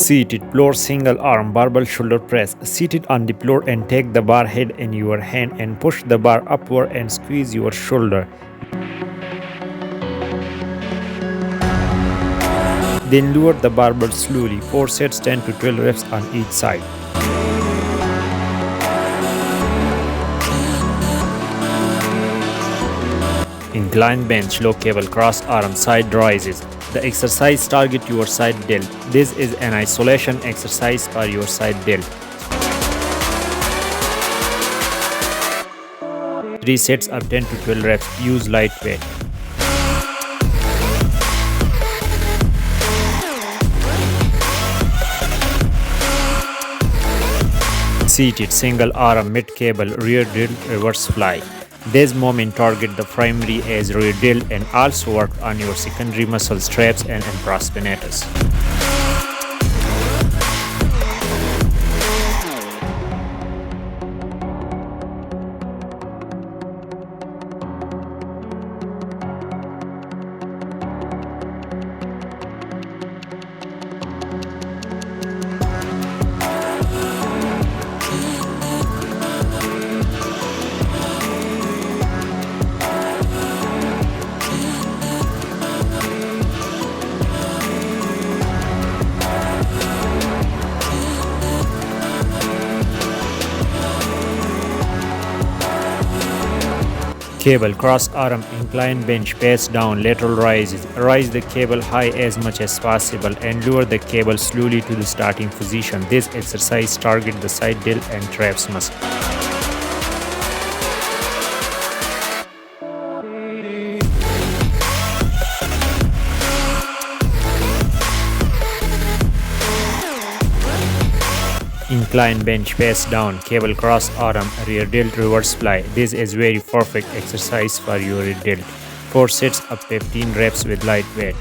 Seated floor single arm barbell shoulder press. Seated on the floor and take the bar head in your hand and push the bar upward and squeeze your shoulder. Then lower the barbell slowly. 4 sets 10 to 12 reps on each side. Incline bench, low cable, cross arm, side rises. The exercise target your side delt. This is an isolation exercise for your side delt. 3 sets of 10 to 12 reps. Use light weight. Seated single arm mid cable rear delt reverse fly. This movement target the primary as rear delt and also work on your secondary muscles, traps and infraspinatus. Cable cross arm incline bench pace down lateral rises. Rise the cable high as much as possible and lower the cable slowly to the starting position. This exercise target the side delt and traps muscle. Incline bench face down, cable cross arm, rear delt reverse fly. This is very perfect exercise for your rear delt. 4 sets of 15 reps with light weight.